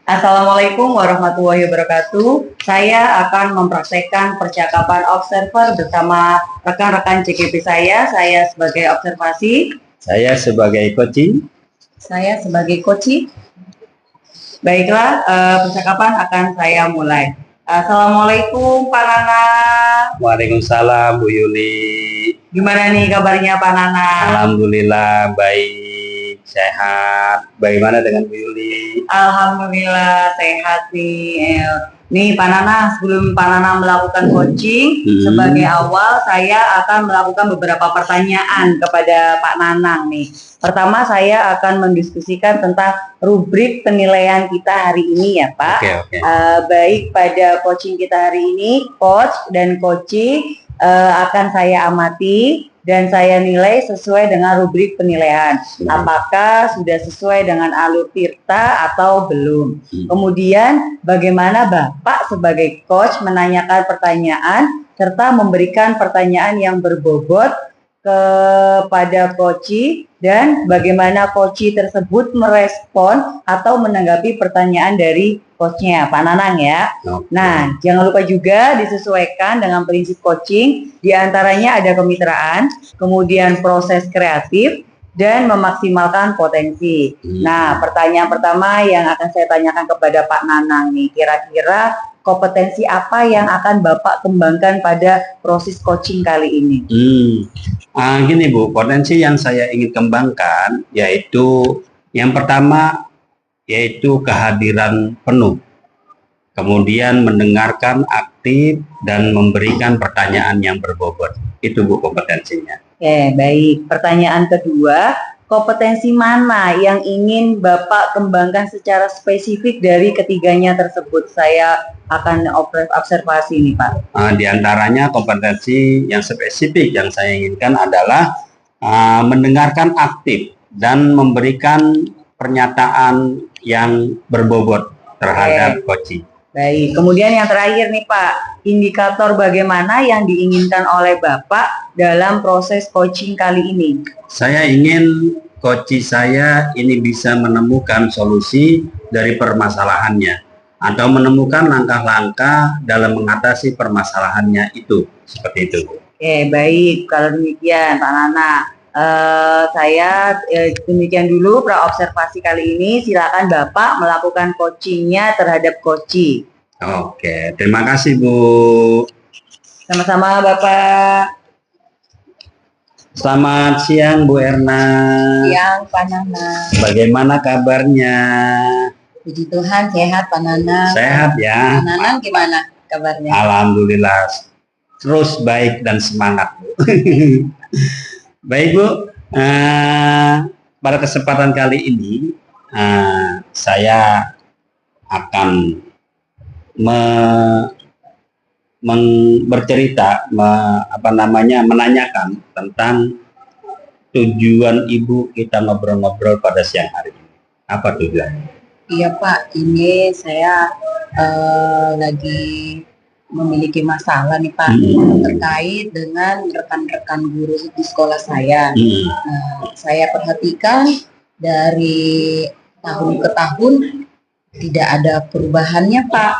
Assalamualaikum warahmatullahi wabarakatuh. Saya akan mempraktekkan percakapan observer bersama rekan-rekan CGP saya. Saya sebagai observasi. Saya sebagai coaching. Saya sebagai coaching. Baiklah, percakapan akan saya mulai. Assalamualaikum Pak Nana. Waalaikumsalam Bu Yuli. Gimana nih kabarnya Pak Nana? Alhamdulillah baik, sehat. Bagaimana dengan Bu Yuli? Alhamdulillah sehat nih. Nih Pak Nana, sebelum Pak Nana melakukan coaching, sebagai awal saya akan melakukan beberapa pertanyaan kepada Pak Nanang nih. Pertama saya akan mendiskusikan tentang rubrik penilaian kita hari ini ya Pak. Okay. Baik pada coaching kita hari ini, coach dan coaching akan saya amati dan saya nilai sesuai dengan rubrik penilaian. Apakah sudah sesuai dengan alur tirta atau belum. Kemudian bagaimana Bapak sebagai coach menanyakan pertanyaan serta memberikan pertanyaan yang berbobot kepada coach dan bagaimana coach tersebut merespon atau menanggapi pertanyaan dari coachnya, Pak Nanang ya. Nah, jangan lupa juga disesuaikan dengan prinsip coaching, diantaranya ada kemitraan, kemudian proses kreatif, dan memaksimalkan potensi. Nah, pertanyaan pertama yang akan saya tanyakan kepada Pak Nanang nih, kira-kira kompetensi apa yang akan Bapak kembangkan pada proses coaching kali ini? Gini Bu, potensi yang saya ingin kembangkan yaitu yang pertama yaitu kehadiran penuh, kemudian mendengarkan aktif dan memberikan pertanyaan yang berbobot. Itu Bu kompetensinya. Oke, baik. Pertanyaan kedua, kompetensi mana yang ingin Bapak kembangkan secara spesifik dari ketiganya tersebut? Saya akan observasi nih Pak. Di antaranya kompetensi yang spesifik yang saya inginkan adalah mendengarkan aktif dan memberikan pernyataan yang berbobot terhadap coaching. Baik, kemudian yang terakhir nih Pak, indikator bagaimana yang diinginkan oleh Bapak dalam proses coaching kali ini? Saya ingin coaching saya ini bisa menemukan solusi dari permasalahannya atau menemukan langkah-langkah dalam mengatasi permasalahannya itu, seperti itu. Oke, baik. Kalau demikian Pak Nana, saya demikian dulu praobservasi kali ini. Silakan Bapak melakukan coachingnya terhadap coaching. Oke, terima kasih Bu. Sama-sama Bapak. Selamat siang Bu Erna. Siang Pak Nana. Bagaimana kabarnya? Puji Tuhan sehat Pak Nana. Sehat ya. Pak Nana gimana kabarnya? Alhamdulillah terus baik dan semangat. Baik Bu, pada kesempatan kali ini saya akan bercerita, menanyakan tentang tujuan Ibu kita ngobrol-ngobrol pada siang hari ini. Apa tujuannya? Iya Pak, ini saya lagi memiliki masalah nih Pak terkait dengan rekan-rekan guru di sekolah saya. Nah, saya perhatikan dari tahun ke tahun tidak ada perubahannya Pak,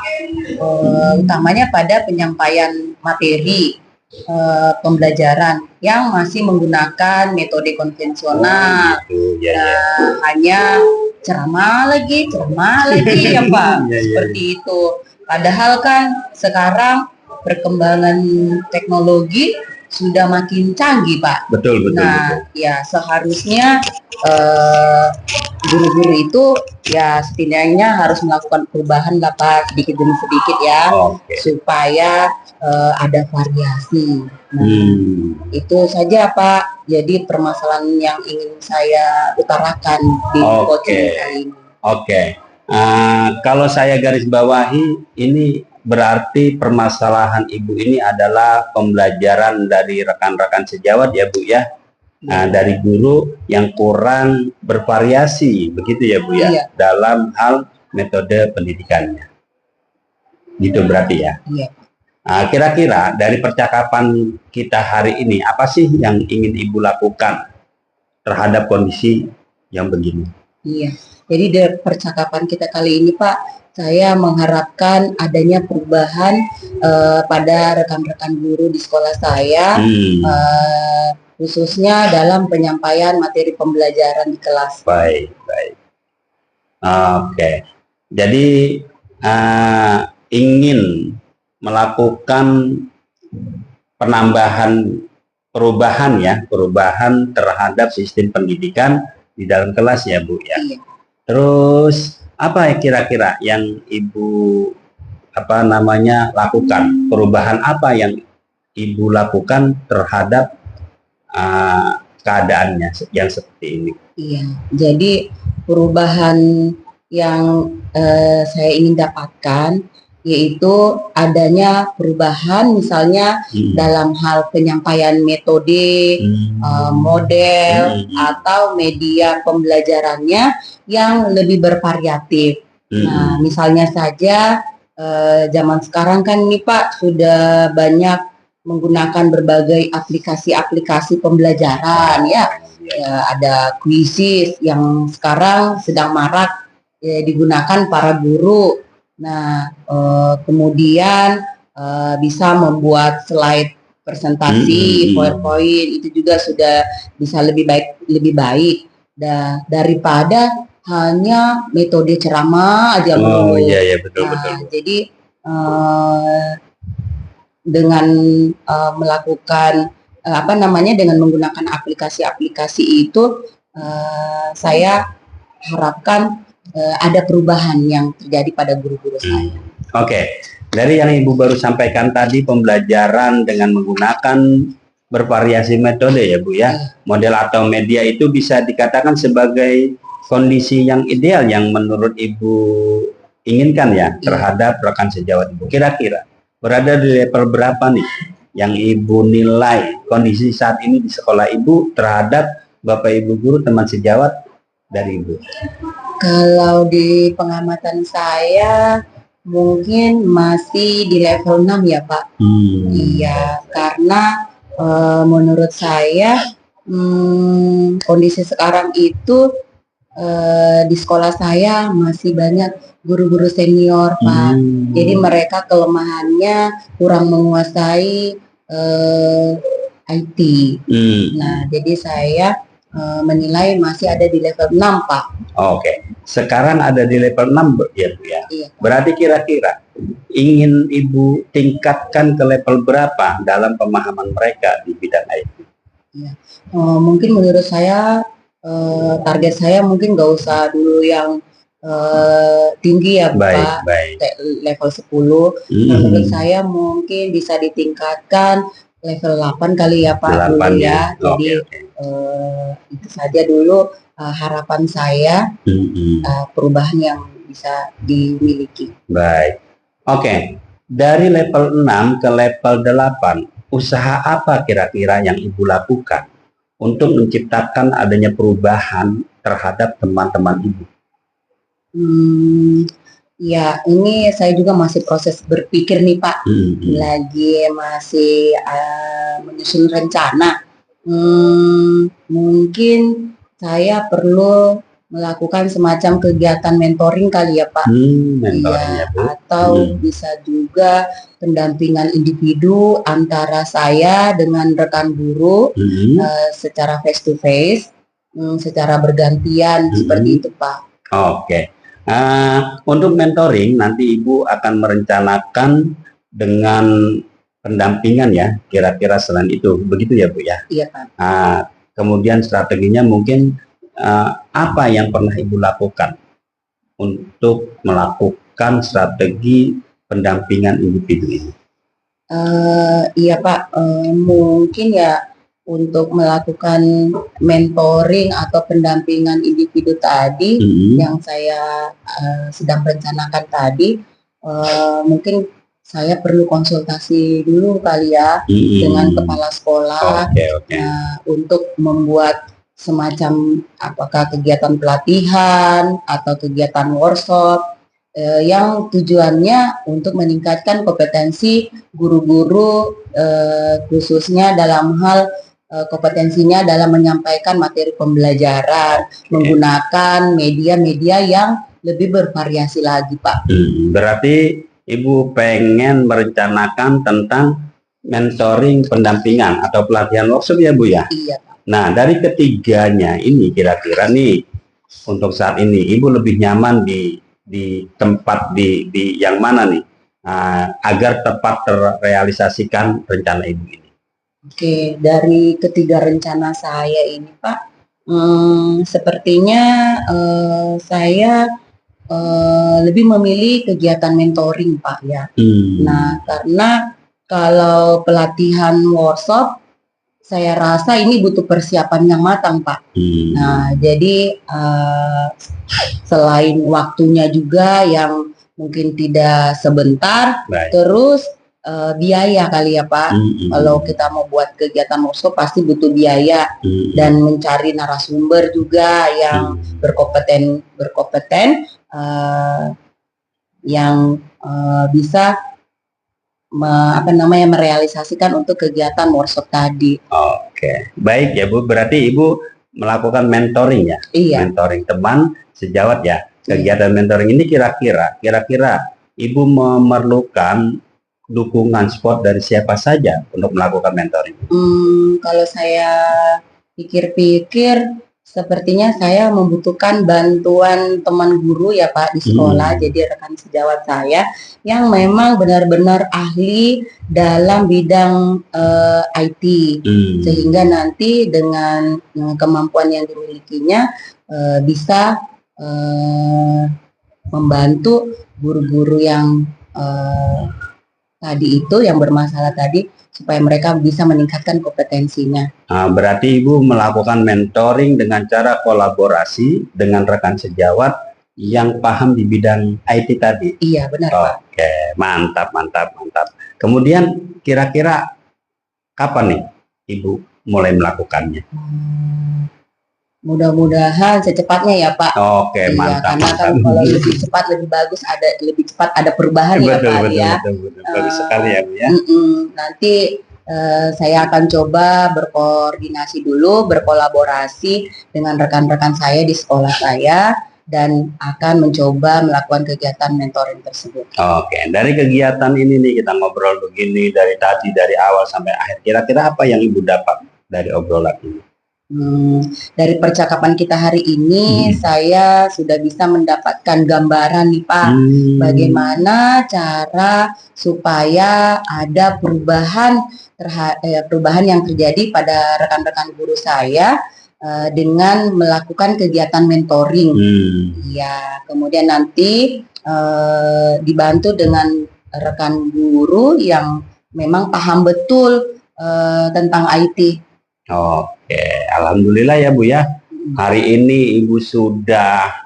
utamanya pada penyampaian materi pembelajaran yang masih menggunakan metode konvensional. Hanya ceramah lagi ya Pak, seperti itu. Padahal kan sekarang perkembangan teknologi sudah makin canggih Pak. Betul. Ya seharusnya guru-guru itu ya setidaknya harus melakukan perubahan lah Pak, sedikit demi sedikit ya, supaya ada variasi. Itu saja Pak. Jadi permasalahan yang ingin saya utarakan di coaching kali ini. Kalau saya garis bawahi, ini berarti permasalahan Ibu ini adalah pembelajaran dari rekan-rekan sejawat ya Bu ya. Dari guru yang kurang bervariasi, begitu ya Bu ya, dalam hal metode pendidikannya. Gitu berarti ya. Kira-kira dari percakapan kita hari ini, apa sih yang ingin Ibu lakukan terhadap kondisi yang begini? Jadi di percakapan kita kali ini Pak, saya mengharapkan adanya perubahan pada rekan-rekan guru di sekolah saya, khususnya dalam penyampaian materi pembelajaran di kelas. Baik, baik. Oke. Jadi ingin melakukan perubahan terhadap sistem pendidikan di dalam kelas ya Bu ya. Iya. Terus apa ya kira-kira yang Ibu lakukan? Perubahan apa yang Ibu lakukan terhadap keadaannya yang seperti ini? Iya, jadi perubahan yang saya ingin dapatkan yaitu adanya perubahan misalnya dalam hal penyampaian metode, model, atau media pembelajarannya yang lebih bervariatif. Nah, misalnya saja zaman sekarang kan nih Pak sudah banyak menggunakan berbagai aplikasi-aplikasi pembelajaran ya. Ada Quizzes yang sekarang sedang marak digunakan para guru. Nah, kemudian bisa membuat slide presentasi, PowerPoint itu juga sudah bisa lebih baik daripada hanya metode ceramah aja. Oh iya betul. Jadi dengan melakukan dengan menggunakan aplikasi-aplikasi itu saya harapkan ada perubahan yang terjadi pada guru-guru saya. Oke. Dari yang Ibu baru sampaikan tadi, pembelajaran dengan menggunakan bervariasi metode ya Bu ya. Model atau media itu bisa dikatakan sebagai kondisi yang ideal yang menurut Ibu inginkan ya terhadap rekan sejawat Ibu. Kira-kira berada di level berapa nih yang Ibu nilai kondisi saat ini di sekolah Ibu terhadap Bapak Ibu guru teman sejawat dari Ibu? Kalau di pengamatan saya mungkin masih di level 6 ya Pak. Iya, karena menurut saya kondisi sekarang itu di sekolah saya masih banyak guru-guru senior Pak. Jadi mereka kelemahannya kurang menguasai IT. Nah, jadi saya menilai masih ada di level 6 Pak. Oke. Sekarang ada di level 6 ya Bu ya. Iya. Berarti kira-kira ingin Ibu tingkatkan ke level berapa dalam pemahaman mereka di bidang IT? Iya. Mungkin menurut saya target saya mungkin nggak usah dulu yang tinggi ya Pak. Level 10. Menurut saya mungkin bisa ditingkatkan level 8 kali ya Pak dulu ya. Jadi itu saja dulu harapan saya, perubahan yang bisa dimiliki. Baik. Oke. Dari level 6 ke level 8, usaha apa kira-kira yang Ibu lakukan untuk menciptakan adanya perubahan terhadap teman-teman Ibu? Ya, ini saya juga masih proses berpikir nih Pak. Lagi masih menyusun rencana. Mungkin saya perlu melakukan semacam kegiatan mentoring kali ya Pak. Mentoring ya, Bu. Atau bisa juga pendampingan individu antara saya dengan rekan guru secara face to face, secara bergantian seperti itu Pak. Oke. Untuk mentoring nanti Ibu akan merencanakan dengan pendampingan ya, kira-kira selain itu, begitu ya Bu ya? Iya Pak. Kemudian strateginya mungkin apa yang pernah Ibu lakukan untuk melakukan strategi pendampingan individu ini? Iya Pak, mungkin ya untuk melakukan mentoring atau pendampingan individu tadi yang saya sedang rencanakan tadi, mungkin saya perlu konsultasi dulu kali ya dengan kepala sekolah. Untuk membuat semacam apakah kegiatan pelatihan atau kegiatan workshop yang tujuannya untuk meningkatkan kompetensi guru-guru khususnya dalam hal kompetensinya dalam menyampaikan materi pembelajaran menggunakan media-media yang lebih bervariasi lagi, Pak. Berarti Ibu pengen merencanakan tentang mentoring pendampingan atau pelatihan workshop ya Bu ya? Iya, Pak. Nah, dari ketiganya ini kira-kira nih untuk saat ini Ibu lebih nyaman di tempat di yang mana nih? Agar tepat terrealisasikan rencana Ibu ini. Oke, dari ketiga rencana saya ini Pak, sepertinya saya lebih memilih kegiatan mentoring Pak ya. Nah, karena kalau pelatihan workshop, saya rasa ini butuh persiapan yang matang Pak. Nah, jadi selain waktunya juga yang mungkin tidak sebentar, terus biaya kali ya Pak. Kalau kita mau buat kegiatan workshop pasti butuh biaya dan mencari narasumber juga yang berkompeten yang bisa merealisasikan untuk kegiatan workshop tadi. Oke, baik ya Bu. Berarti Ibu melakukan mentoring ya? Iya. Mentoring teman sejawat ya. Kegiatan mentoring ini kira-kira Ibu memerlukan dukungan support dari siapa saja untuk melakukan mentoring? Kalau saya pikir-pikir, sepertinya saya membutuhkan bantuan teman guru ya Pak di sekolah, jadi rekan sejawat saya yang memang benar-benar ahli dalam bidang IT, sehingga nanti dengan kemampuan yang dimilikinya bisa membantu guru-guru yang tadi itu yang bermasalah tadi supaya mereka bisa meningkatkan kompetensinya. Berarti Ibu melakukan mentoring dengan cara kolaborasi dengan rekan sejawat yang paham di bidang IT tadi. Iya benar Pak. Oke, mantap. Kemudian kira-kira kapan nih Ibu mulai melakukannya? Mudah-mudahan secepatnya ya Pak. Oke, mantap. Karena kan kalau lebih cepat lebih bagus, lebih cepat ada perubahan ya Pak ya. Betul. Bagus sekali ya Bu ya. Nanti saya akan coba berkoordinasi dulu, berkolaborasi dengan rekan-rekan saya di sekolah saya dan akan mencoba melakukan kegiatan mentoring tersebut. Oke, dari kegiatan ini nih kita ngobrol begini dari awal sampai akhir. Kira-kira apa yang Ibu dapat dari obrolan ini? Dari percakapan kita hari ini saya sudah bisa mendapatkan gambaran nih Pak, bagaimana cara supaya ada perubahan yang terjadi pada rekan-rekan guru saya dengan melakukan kegiatan mentoring. Ya, kemudian nanti dibantu dengan rekan guru yang memang paham betul tentang IT. Oke, alhamdulillah ya Bu ya. Hari ini Ibu sudah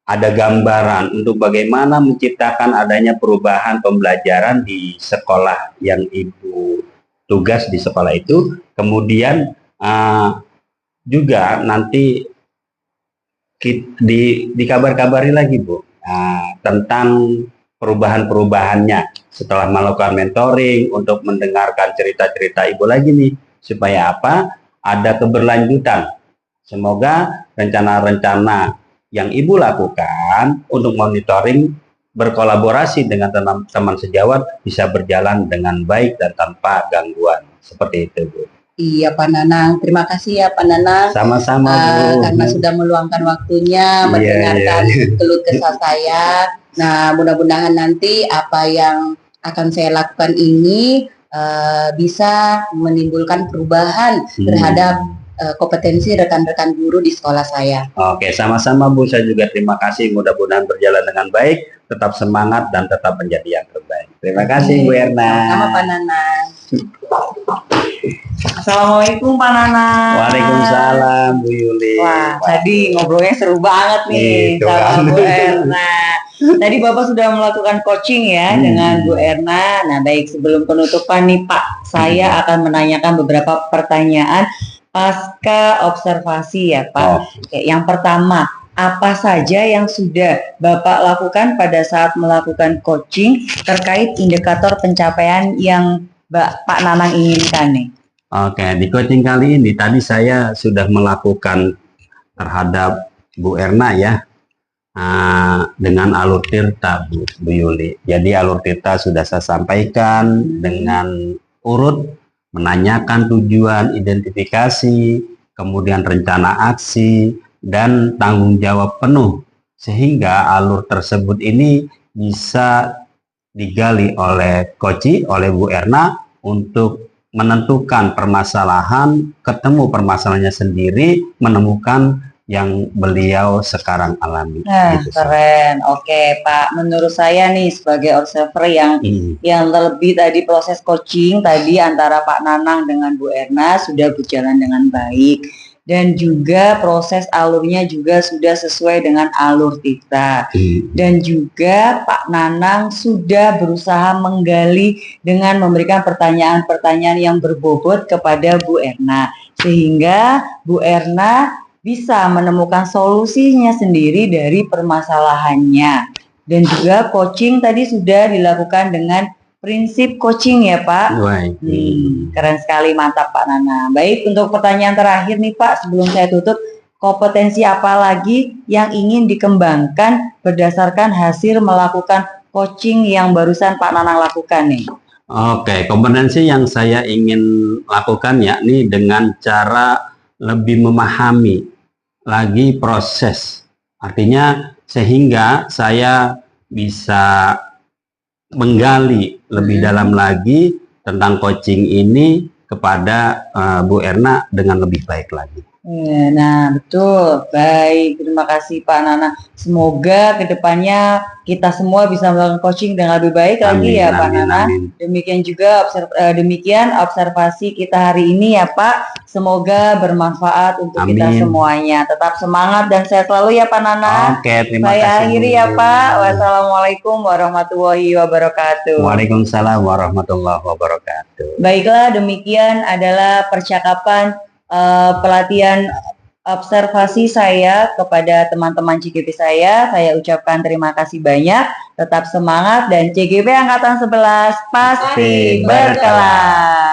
ada gambaran untuk bagaimana menciptakan adanya perubahan pembelajaran di sekolah yang Ibu tugas di sekolah itu. Kemudian juga nanti dikabar-kabari lagi Bu tentang perubahan-perubahannya setelah melakukan mentoring untuk mendengarkan cerita-cerita Ibu lagi nih. Supaya apa? Ada keberlanjutan. Semoga rencana-rencana yang Ibu lakukan untuk monitoring berkolaborasi dengan teman-teman sejawat bisa berjalan dengan baik dan tanpa gangguan. Seperti itu Bu. Iya Pak Nanang, terima kasih ya Pak Nanang. Sama-sama Bu. Karena sudah meluangkan waktunya mendengarkan keluh kesah saya. Nah, mudah-mudahan nanti apa yang akan saya lakukan ini bisa menimbulkan perubahan terhadap kompetensi rekan-rekan guru di sekolah saya. Oke, sama-sama Bu. Saya juga terima kasih. Mudah-mudahan berjalan dengan baik, tetap semangat dan tetap menjadi yang terbaik. Terima kasih Bu Erna. Sama Pak Nanang. Assalamualaikum Pak Nanang. Waalaikumsalam Bu Yuli. Wah, tadi ngobrolnya seru banget nih sama Bu Erna. Tadi Bapak sudah melakukan coaching ya dengan Bu Erna. Nah, baik, sebelum penutupan nih Pak, saya akan menanyakan beberapa pertanyaan pasca observasi ya Pak. Oke, yang pertama, apa saja yang sudah Bapak lakukan pada saat melakukan coaching terkait indikator pencapaian yang Pak Nanang inginkan nih? Oke, di coaching kali ini tadi saya sudah melakukan terhadap Bu Erna ya, dengan alur tirta Bu Yuli. Jadi alur tirta sudah saya sampaikan dengan urut, menanyakan tujuan, identifikasi, kemudian rencana aksi, dan tanggung jawab penuh. Sehingga alur tersebut ini bisa digali oleh Koci, oleh Bu Erna untuk menentukan permasalahan, ketemu permasalahannya sendiri, menemukan yang beliau sekarang alami. Nah, gitu, keren. Oke, Pak. Menurut saya nih sebagai observer yang lebih tadi proses coaching tadi antara Pak Nanang dengan Bu Erna sudah berjalan dengan baik. Dan juga proses alurnya juga sudah sesuai dengan alur kita. Dan juga Pak Nanang sudah berusaha menggali dengan memberikan pertanyaan-pertanyaan yang berbobot kepada Bu Erna. Sehingga Bu Erna bisa menemukan solusinya sendiri dari permasalahannya. Dan juga coaching tadi sudah dilakukan dengan prinsip coaching ya Pak. Keren sekali, mantap Pak Nana. Baik, untuk pertanyaan terakhir nih Pak, sebelum saya tutup, kompetensi apa lagi yang ingin dikembangkan berdasarkan hasil melakukan coaching yang barusan Pak Nana lakukan nih? Oke, kompetensi yang saya ingin lakukan yakni dengan cara lebih memahami lagi proses. Artinya sehingga saya bisa menggali lebih dalam lagi tentang coaching ini kepada Bu Erna dengan lebih baik lagi. Nah, betul. Baik, terima kasih Pak Nana. Semoga kedepannya kita semua bisa melakukan coaching dengan lebih baik lagi ya Pak Nana. Demikian juga demikian observasi kita hari ini ya Pak. Semoga bermanfaat untuk kita semuanya. Tetap semangat dan sehat selalu ya Pak Nana. Oke, terima kasih. Saya akhiri ya Pak. Wassalamualaikum warahmatullahi wabarakatuh. Waalaikumsalam warahmatullahi wabarakatuh. Baiklah, demikian adalah percakapan pelatihan observasi saya kepada teman-teman CGP saya. Saya ucapkan terima kasih banyak. Tetap semangat dan CGP Angkatan 11 pasti berkelas.